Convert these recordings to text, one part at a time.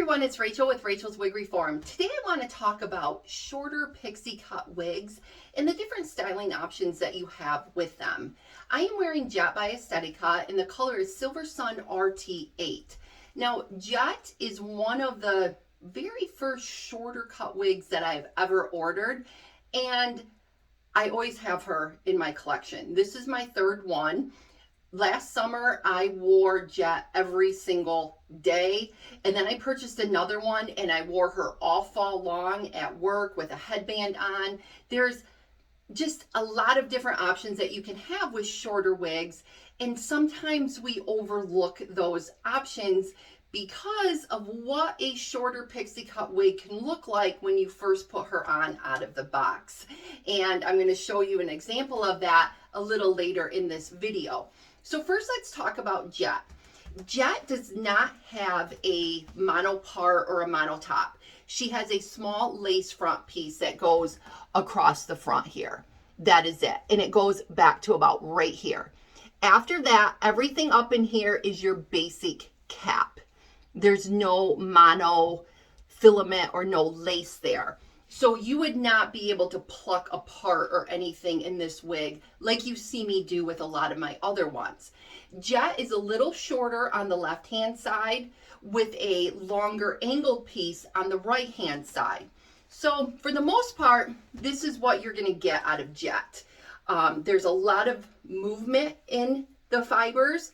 everyone, it's Rachel with Rachel's Wig Reform. Today I want to talk about shorter pixie cut wigs and the different styling options that you have with them. I am wearing Jett by Estetica and the color is Silver Sun RT8. Now Jett is one of the very first shorter cut wigs that I've ever ordered, and I always have her in my collection. This is my third one. Last summer, I wore Jett every single day, and then I purchased another one and I wore her all fall long at work with a headband on. There's just a lot of different options that you can have with shorter wigs, and sometimes we overlook those options because of what a shorter pixie cut wig can look like when you first put her on out of the box. And I'm going to show you an example of that a little later in this video. So first, let's talk about Jett. Jett does not have a monopart or a monotop. She has a small lace front piece that goes across the front here. That is it. And it goes back to about right here. After that, everything up in here is your basic cap. There's no mono filament or no lace there. So you would not be able to pluck apart or anything in this wig like you see me do with a lot of my other ones. Jett is a little shorter on the left-hand side with a longer angled piece on the right-hand side. So for the most part, this is what you're going to get out of Jett. There's a lot of movement in the fibers,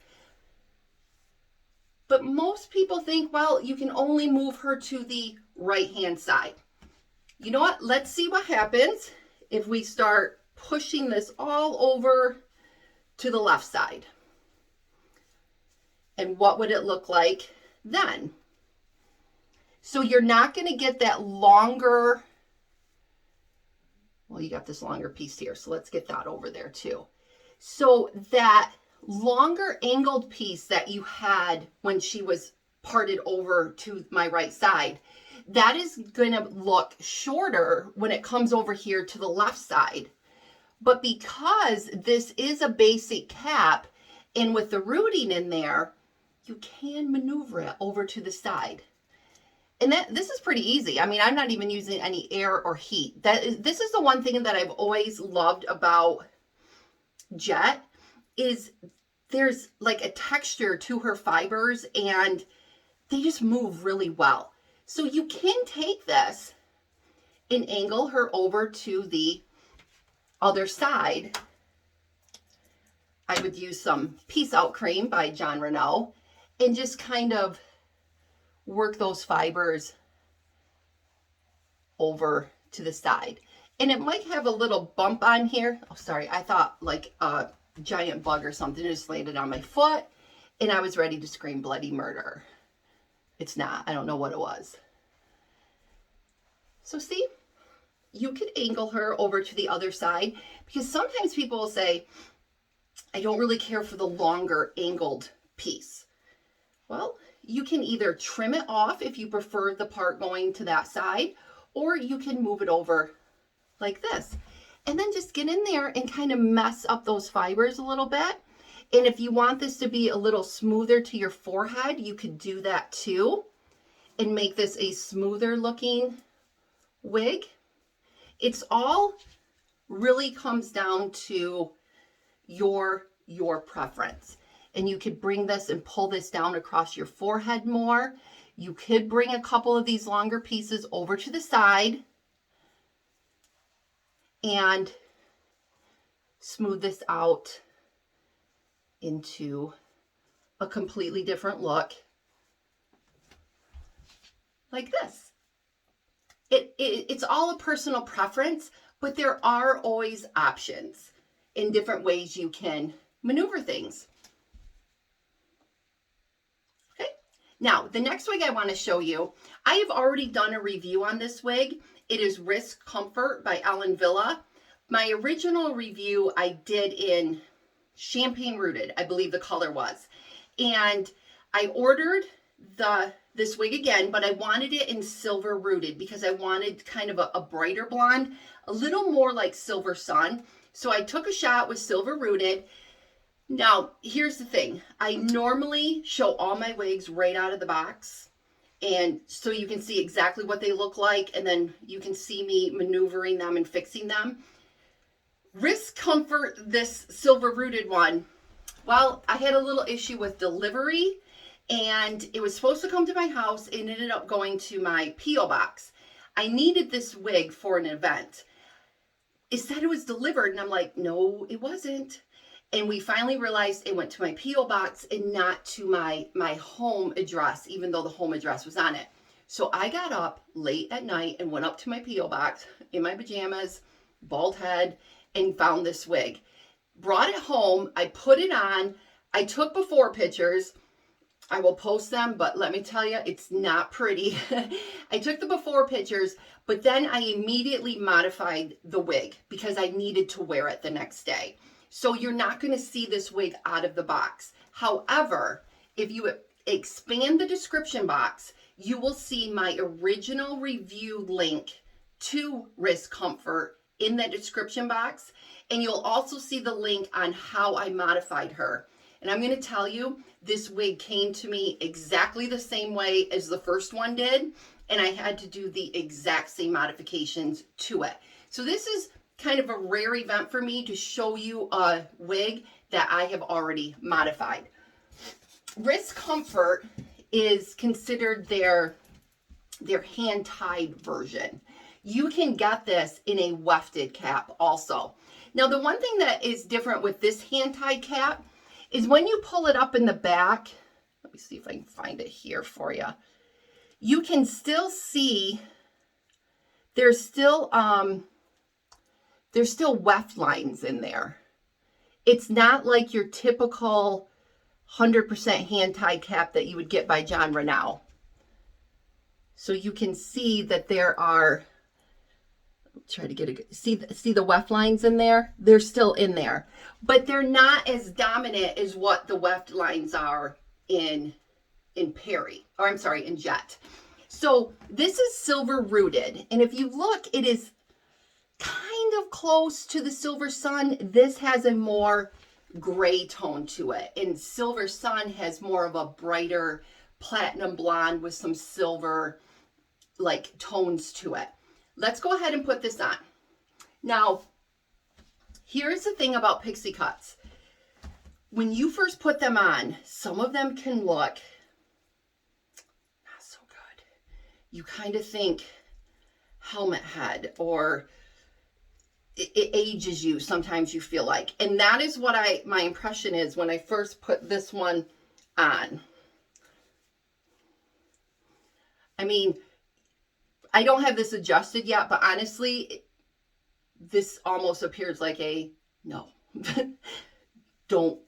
but most people think, well, you can only move her to the right-hand side. You know what? Let's see what happens if we start pushing this all over to the left side. And what would it look like then? So you're not going to get that longer, well, you got this longer piece here, so let's get that over there too. So that longer angled piece that you had when she was parted over to my right side, that is going to look shorter when it comes over here to the left side. But because this is a basic cap, and with the rooting in there, you can maneuver it over to the side. And this is pretty easy. I mean, I'm not even using any air or heat. This is the one thing that I've always loved about Jett, is there's like a texture to her fibers and they just move really well. So you can take this and angle her over to the other side. I would use some Peace Out Cream by John Renault and just kind of work those fibers over to the side. And it might have a little bump on here. Oh, sorry. I thought like a giant bug or something just landed on my foot and I was ready to scream bloody murder. It's not. I don't know what it was. So see, you could angle her over to the other side, because sometimes people will say, I don't really care for the longer angled piece. Well, you can either trim it off if you prefer the part going to that side, or you can move it over like this. And then just get in there and kind of mess up those fibers a little bit. And if you want this to be a little smoother to your forehead, you could do that too and make this a smoother looking wig. It's all really comes down to your preference. And you could bring this and pull this down across your forehead more. You could bring a couple of these longer pieces over to the side and smooth this out into a completely different look like this. It's all a personal preference, but there are always options in different ways you can maneuver things. Okay, now the next wig I want to show you, I have already done a review on this wig. It is Risk Comfort by Ellen Wille. My original review I did in Champagne Rooted, I believe the color was. And I ordered this wig again, but I wanted it in Silver Rooted because I wanted kind of a brighter blonde, a little more like Silver Sun. So I took a shot with Silver Rooted. Now, here's the thing. I normally show all my wigs right out of the box. And so you can see exactly what they look like, and then you can see me maneuvering them and fixing them. Risk Comfort, this silver rooted one, well, I had a little issue with delivery, and it was supposed to come to my house and ended up going to my P.O. box. I needed this wig for an event. It said it was delivered, and I'm like, no, it wasn't. And we finally realized it went to my P.O. box and not to my home address, even though the home address was on it. So I got up late at night and went up to my P.O. box in my pajamas, bald head, and found this wig. Brought it home. I put it on. I took before pictures. I will post them, but let me tell you, it's not pretty. I took the before pictures, but then I immediately modified the wig because I needed to wear it the next day. So you're not going to see this wig out of the box. However, if you expand the description box, you will see my original review link to Risk Comfort in that description box. And you'll also see the link on how I modified her. And I'm going to tell you, this wig came to me exactly the same way as the first one did. And I had to do the exact same modifications to it. So this is kind of a rare event for me to show you a wig that I have already modified. Risk Comfort is considered their hand-tied version. You can get this in a wefted cap also. Now, the one thing that is different with this hand-tied cap is when you pull it up in the back, let me see if I can find it here for you. You can still see there's still weft lines in there. It's not like your typical 100% hand-tied cap that you would get by John Renow. So you can see that there are, try to get a, see the weft lines in there? They're still in there, but they're not as dominant as what the weft lines are in Perry, or I'm sorry, in Jett. So this is silver rooted, and if you look, it is kind of close to the Silver Sun. This has a more gray tone to it, and Silver Sun has more of a brighter platinum blonde with some silver like tones to it. Let's go ahead and put this on. Now, here's the thing about pixie cuts. When you first put them on, some of them can look not so good. You kind of think helmet head, or it ages you, sometimes you feel like. And that is what my impression is when I first put this one on. I mean, I don't have this adjusted yet, but honestly, this almost appears like a no. Don't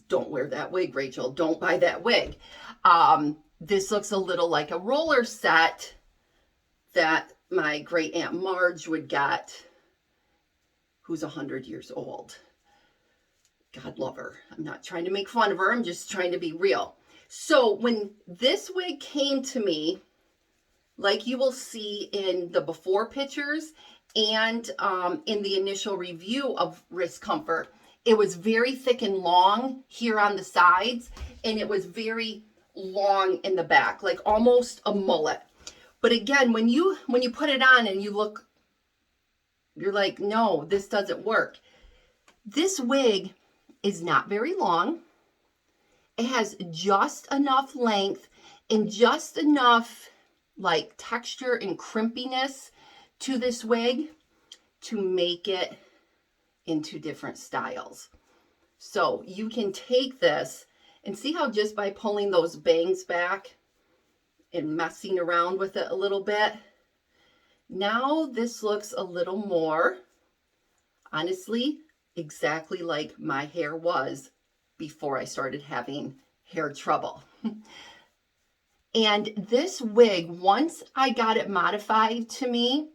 wear that wig, Rachel. Don't buy that wig. This looks a little like a roller set that my great Aunt Marge would get, who's 100 years old. God love her. I'm not trying to make fun of her. I'm just trying to be real. So when this wig came to me, like you will see in the before pictures and in the initial review of Risk Comfort, it was very thick and long here on the sides, and it was very long in the back, like almost a mullet. But again, when you put it on and you look, you're like, no, this doesn't work. This wig is not very long. It has just enough length and just enough like texture and crimpiness to this wig to make it into different styles. So you can take this and see how just by pulling those bangs back and messing around with it a little bit, now this looks a little more, honestly, exactly like my hair was before I started having hair trouble. And this wig, once I got it modified to me,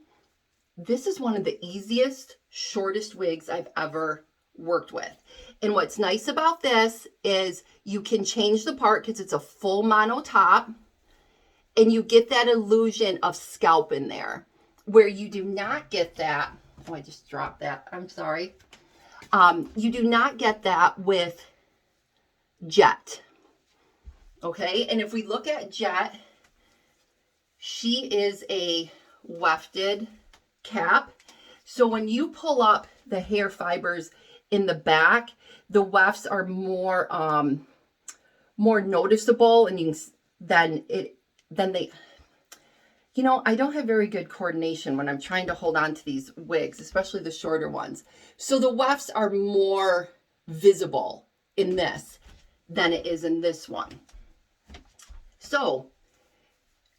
this is one of the easiest, shortest wigs I've ever worked with. And what's nice about this is you can change the part because it's a full mono top, and you get that illusion of scalp in there, where you do not get that. Oh, I just dropped that. I'm sorry. You do not get that with Jett. Okay, and if we look at Jett, she is a wefted cap. So when you pull up the hair fibers in the back, the wefts are more more noticeable, and you can, then they, you know, I don't have very good coordination when I'm trying to hold on to these wigs, especially the shorter ones. So the wefts are more visible in this than it is in this one. So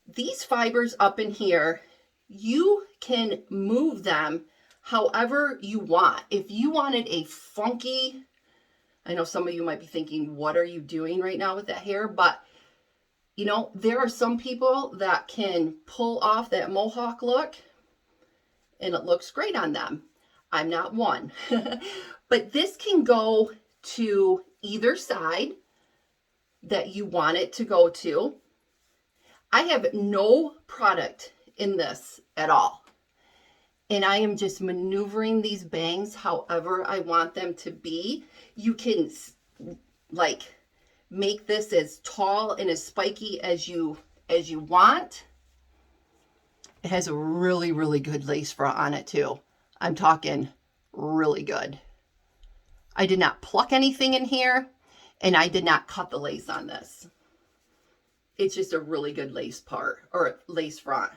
these fibers up in here, you can move them however you want. If you wanted a funky, I know some of you might be thinking, what are you doing right now with that hair? But you know, there are some people that can pull off that mohawk look and it looks great on them. I'm not one. But this can go to either side that you want it to go to. I have no product in this at all. And I am just maneuvering these bangs however I want them to be. You can like make this as tall and as spiky as you want. It has a really, really good lace front on it too. I'm talking really good. I did not pluck anything in here, and I did not cut the lace on this. It's just a really good lace part, or lace front.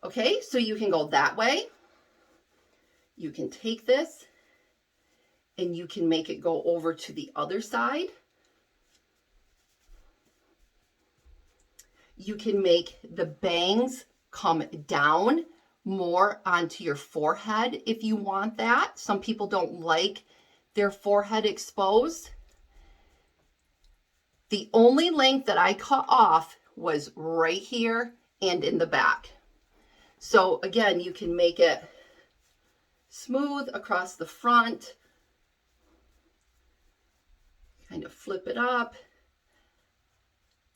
Okay, so you can go that way. You can take this and you can make it go over to the other side. You can make the bangs come down more onto your forehead if you want that. Some people don't like their forehead exposed. The only length that I cut off was right here and in the back. So again, you can make it smooth across the front. Kind of flip it up.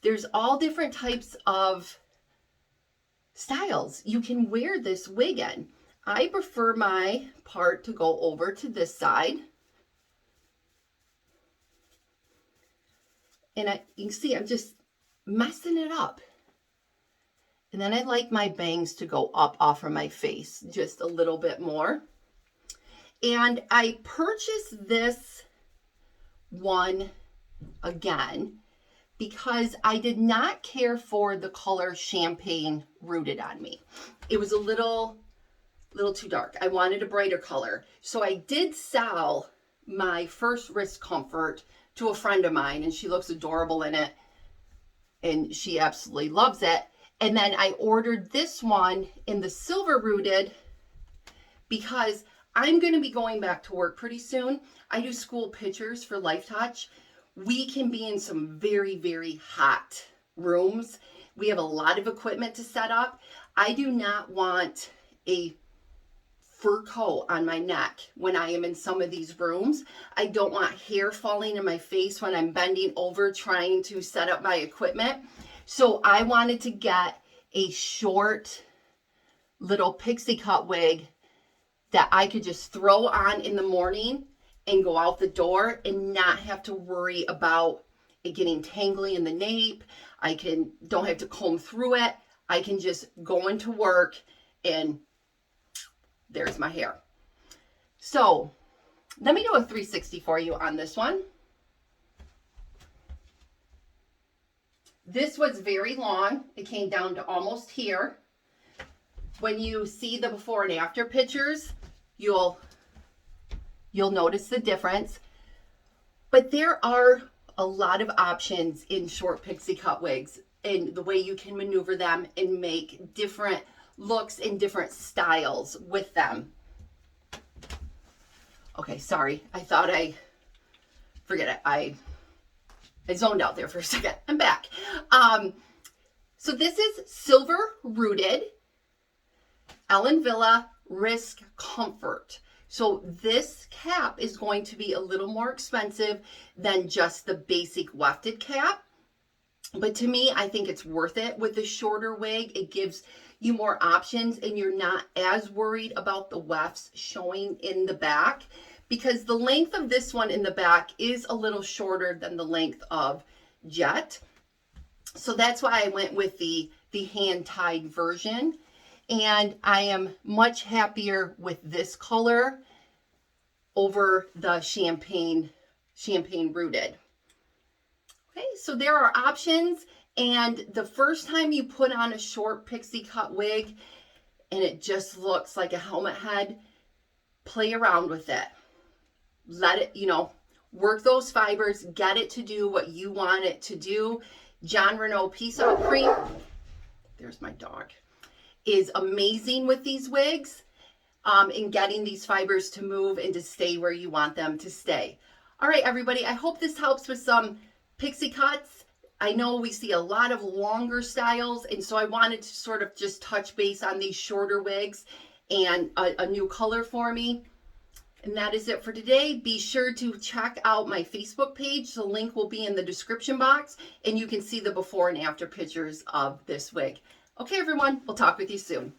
There's all different types of styles you can wear this wig in. I prefer my part to go over to this side. And you can see I'm just messing it up. And then I like my bangs to go up off of my face just a little bit more. And I purchased this one again because I did not care for the color Champagne Rooted on me. It was a little too dark. I wanted a brighter color. So I did sell my first Risk Comfort to a friend of mine, and she looks adorable in it, and she absolutely loves it. And then I ordered this one in the Silver Rooted because I'm going to be going back to work pretty soon. I do school pictures for Life Touch. We can be in some very, very hot rooms. We have a lot of equipment to set up. I do not want a fur coat on my neck when I am in some of these rooms. I don't want hair falling in my face when I'm bending over trying to set up my equipment. So I wanted to get a short little pixie cut wig that I could just throw on in the morning and go out the door and not have to worry about it getting tangly in the nape. Don't have to comb through it. I can just go into work and there's my hair. So let me do a 360 for you on this one. This was very long. It came down to almost here. When you see the before and after pictures, you'll notice the difference. But there are a lot of options in short pixie cut wigs and the way you can maneuver them and make different looks and different styles with them. Okay, sorry. Forget it. I zoned out there for a second. I'm back. So this is Silver Rooted, Ellen Wille Risk Comfort. So this cap is going to be a little more expensive than just the basic wefted cap. But to me, I think it's worth it with the shorter wig. It gives you more options and you're not as worried about the wefts showing in the back, because the length of this one in the back is a little shorter than the length of Jett. So that's why I went with the hand-tied version. And I am much happier with this color over the champagne rooted. Okay, so there are options. And the first time you put on a short pixie cut wig and it just looks like a helmet head, play around with it. Let it, work those fibers, get it to do what you want it to do. Jon Renau Peace Out Cream, there's my dog, is amazing with these wigs in getting these fibers to move and to stay where you want them to stay. All right, everybody, I hope this helps with some pixie cuts. I know we see a lot of longer styles, and so I wanted to sort of just touch base on these shorter wigs and a new color for me. And that is it for today. Be sure to check out my Facebook page. The link will be in the description box, and you can see the before and after pictures of this wig. Okay, everyone, we'll talk with you soon.